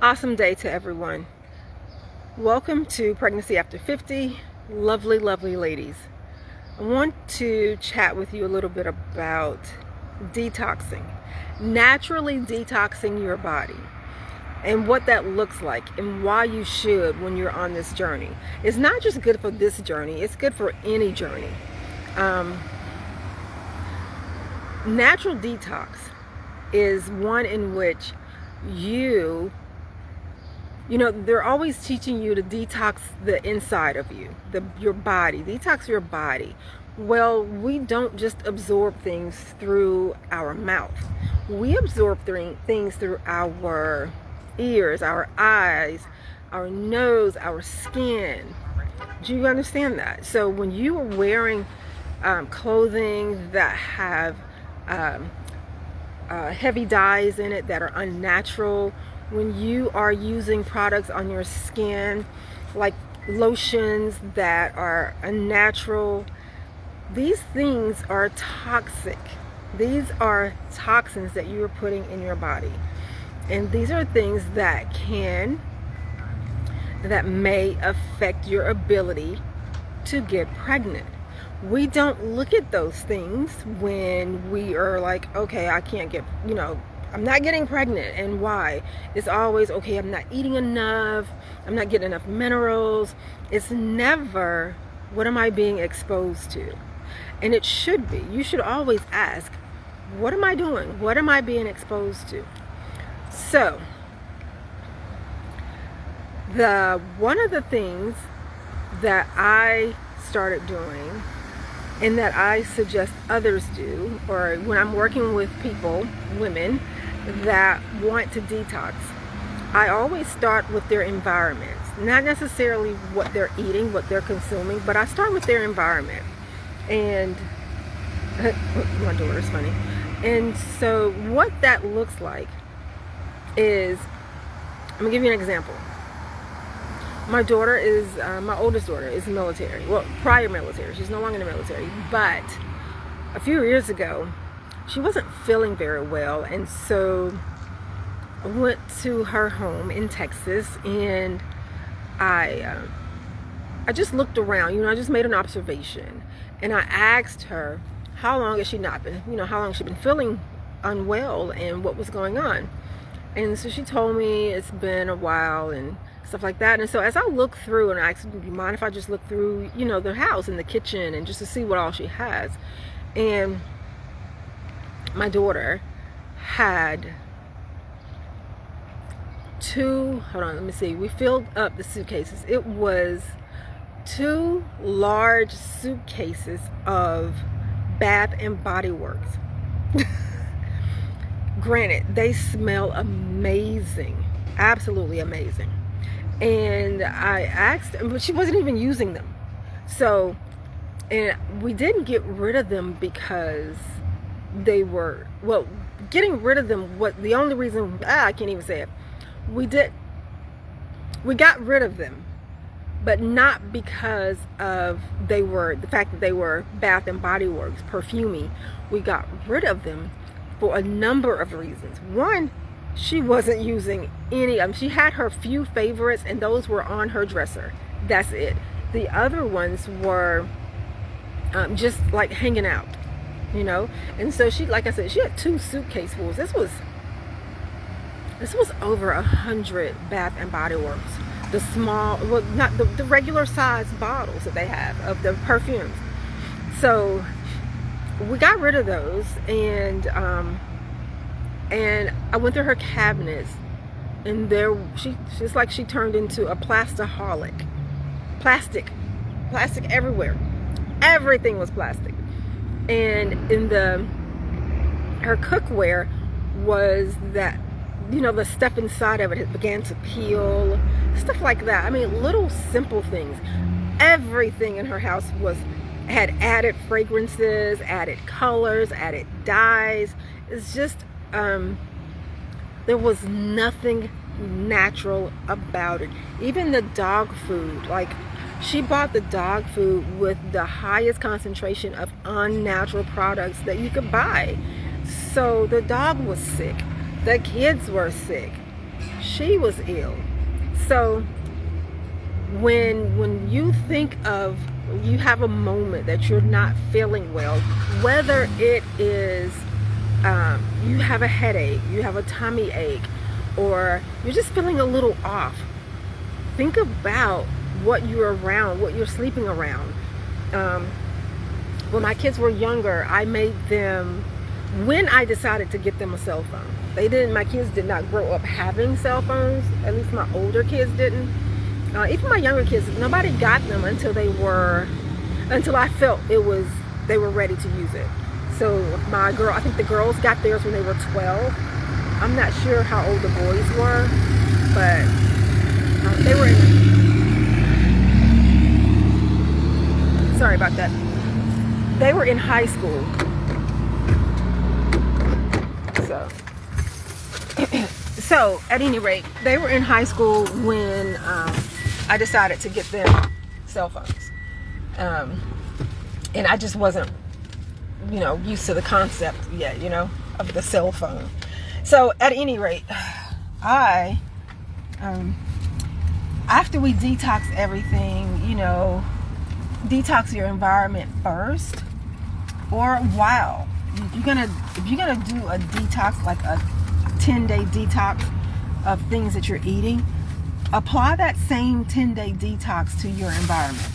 Awesome day to everyone. Welcome to Pregnancy After 50. Lovely, lovely ladies. I want to chat with you a little bit about detoxing. Naturally detoxing your body and what that looks like and why you should when you're on this journey. It's not just good for this journey, it's good for any journey. Natural detox is one in which they're always teaching you to detox the inside of you, your body, detox your body. Well, we don't just absorb things through our mouth. We absorb things through our ears, our eyes, our nose, our skin. Do you understand that? So when you are wearing clothing that have heavy dyes in it that are unnatural, when you are using products on your skin like lotions that are unnatural, these things are toxic. These are toxins that you are putting in your body, and these are things that may affect your ability to get pregnant. We don't look at those things when we are like, okay, I can't get, I'm not getting pregnant. And why? It's always, okay, I'm not eating enough, I'm not getting enough minerals. It's never, what am I being exposed to? And it should be. You should always ask, what am I doing? What am I being exposed to? So, one of the things that I started doing and that I suggest others do, or when I'm working with people, women, that want to detox, I always start with their environments. Not necessarily what they're eating, what they're consuming, but I start with their environment. And my daughter's funny. And so what that looks like is, I'm gonna give you an example. My daughter is, my oldest daughter is military. Well, prior military. She's no longer in the military. But a few years ago, she wasn't feeling very well. And so I went to her home in Texas, and I just looked around. I just made an observation. And I asked her, how long has she not been, how long has she been feeling unwell and what was going on? And so she told me it's been a while and stuff like that. And so as I look through, and I asked, do you mind if I just look through, the house and the kitchen and just to see what all she has? And my daughter had we filled up the suitcases. It was 2 large suitcases of Bath and Body Works. Granted, they smell amazing, absolutely amazing. And I asked, but she wasn't even using them. So, and we didn't get rid of them because they were, getting rid of them, the only reason, I can't even say it. We got rid of them, but not because of the fact that they were Bath and Body Works perfumey. We got rid of them for a number of reasons. One, she wasn't using any of them. She had her few favorites, and those were on her dresser. That's it. The other ones were just like hanging out, And so she, like I said, she had 2 suitcase fulls. This was over 100 Bath and Body Works. The small, not the regular size bottles that they have of the perfumes. So we got rid of those, and I went through her cabinets, and she's like, she turned into a plastaholic. Plastic everywhere. Everything was plastic. And in her cookware was that, the stuff inside of it began to peel, stuff like that. I mean, little simple things. Everything in her house had added fragrances, added colors, added dyes. It's just, there was nothing natural about it. Even the dog food, like, she bought the dog food with the highest concentration of unnatural products that you could buy. So the dog was sick. The kids were sick. She was ill. So when you think of, you have a moment that you're not feeling well, whether it is you have a headache, you have a tummy ache, or you're just feeling a little off, think about what you're around, what you're sleeping around. When my kids were younger, I made them, when I decided to get them a cell phone, my kids did not grow up having cell phones, at least my older kids didn't. Even my younger kids, nobody got them until I felt they were ready to use it. So I think the girls got theirs when they were 12. I'm not sure how old the boys were, but they were sorry about that. They were in high school. So at any rate, they were in high school when I decided to get them cell phones. And I just wasn't, used to the concept yet, of the cell phone. So at any rate, after we detox everything, detox your environment first, or if you're gonna do a detox, like a 10-day detox of things that you're eating, apply that same 10-day detox to your environment.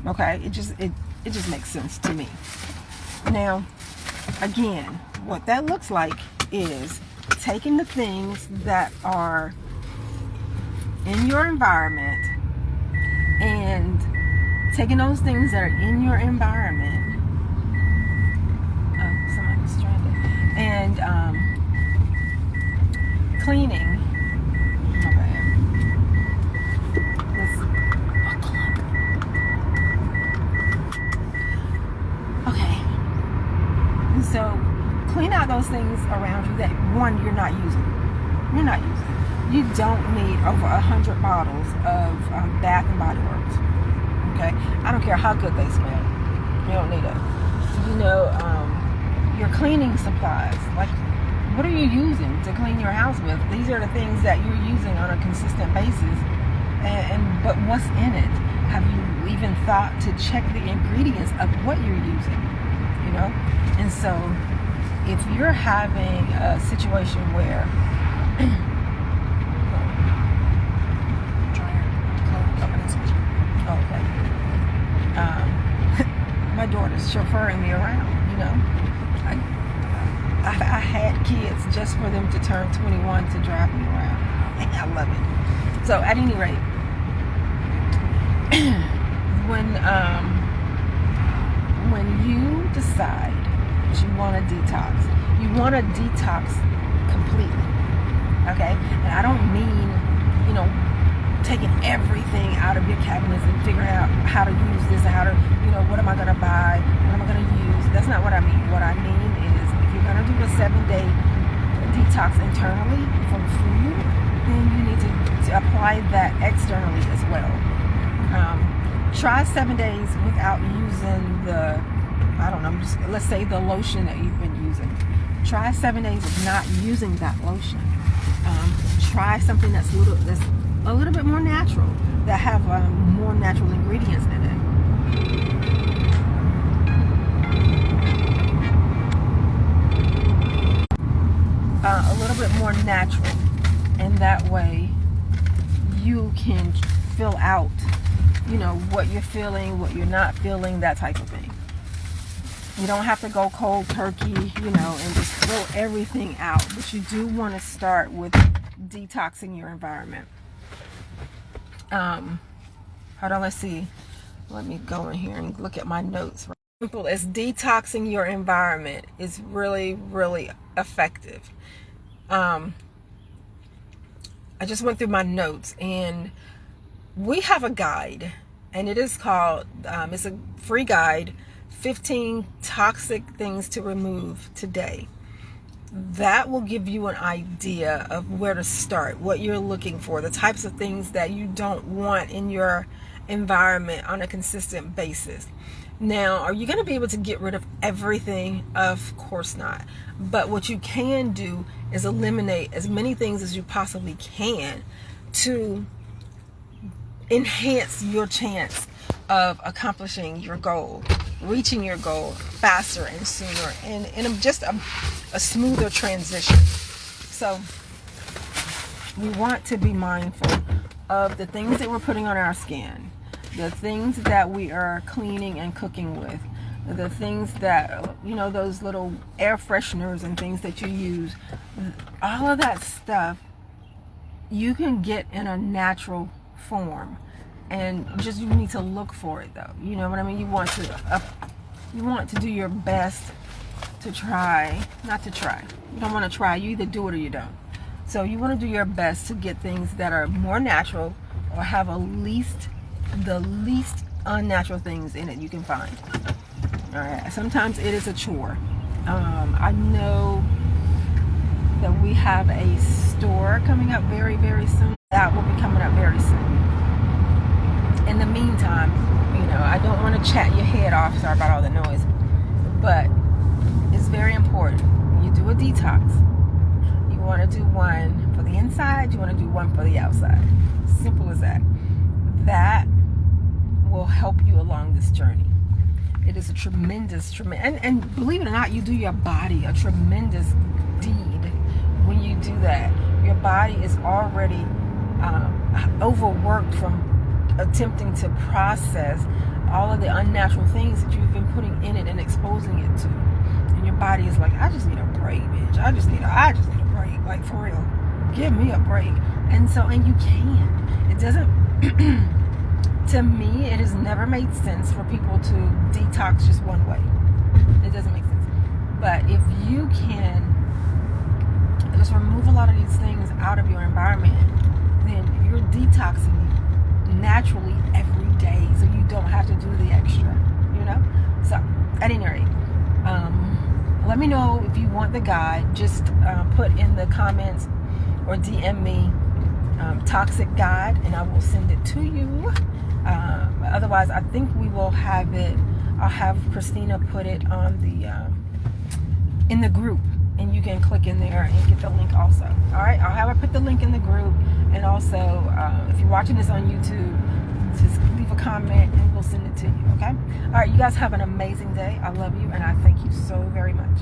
Okay, it just makes sense to me. Now, again, what that looks like is taking the things that are in your environment and taking those things that are in your environment. Oh, somebody's stranded. And cleaning. So clean out those things around you that, one, you're not using. You don't need over 100 bottles of Bath and Body Works. Okay, I don't care how good they smell. You don't need it. Your cleaning supplies. Like, what are you using to clean your house with? These are the things that you're using on a consistent basis. But what's in it? Have you even thought to check the ingredients of what you're using? And so if you're having a situation where my daughter's chauffeuring me around, I had kids just for them to turn 21 to drive me around. I love it. So at any rate, when you decide that you want to detox completely, okay? And I don't mean, taking everything out of your cabinets and figuring out how to use this and how to, what am I going to buy? What am I going to use? That's not what I mean. What I mean is, if you're going to do a 7-day detox internally from food, then you need to apply that externally as well. Try 7 days without using let's say the lotion that you've been using. Try 7 days of not using that lotion. Try something that's a little bit more natural, that have more natural ingredients in it. A little bit more natural, and that way you can fill out what you're feeling, what you're not feeling, that type of thing. You don't have to go cold turkey, and just throw everything out. But you do want to start with detoxing your environment. Hold on, let's see. Let me go in here and look at my notes. Simple as detoxing your environment is really, really effective. I just went through my notes, and we have a guide, and it is called, it's a free guide, 15 toxic things to remove today. That will give you an idea of where to start, what you're looking for, the types of things that you don't want in your environment on a consistent basis. Now, are you going to be able to get rid of everything? Of course not. But what you can do is eliminate as many things as you possibly can to enhance your chance of accomplishing your goal, reaching your goal faster and sooner, and in just a smoother transition. So we want to be mindful of the things that we're putting on our skin, the things that we are cleaning and cooking with, the things that, you know, those little air fresheners and things that you use. All of that stuff you can get in a natural form, and just you need to look for it, though. You know what I mean? You want to do your best to try, not to try. You don't want to try. You either do it or you don't. So you want to do your best to get things that are more natural or have the least unnatural things in it you can find. All right. Sometimes it is a chore. I know that we have a store coming up very, very soon. That will be coming up very soon. In the meantime, you know, I don't want to chat your head off. Sorry about all the noise. But it's very important. When you do a detox, you want to do one for the inside, you want to do one for the outside. Simple as that. That will help you along this journey. It is a tremendous, and believe it or not, you do your body a tremendous deed when you do that. Your body is already overworked from attempting to process all of the unnatural things that you've been putting in it and exposing it to. And your body is like, I just need a break, bitch. I just need a break. Like, for real. Give me a break. And you can. It doesn't to me, it has never made sense for people to detox just one way. It doesn't make sense. But if you can just remove a lot of these things out of your environment, then you're detoxing naturally every day, so you don't have to do the extra, you know? So, at any rate, let me know if you want the guide. Just put in the comments or DM me toxic guide, and I will send it to you. Otherwise, I think we will have it. I'll have Christina put it on the in the group, and you can click in there and get the link also. All right, I'll have her put the link in the group, and also if you're watching this on YouTube, just leave a comment and we'll send it to you. Okay. All right, you guys have an amazing day. I love you, and I thank you so very much.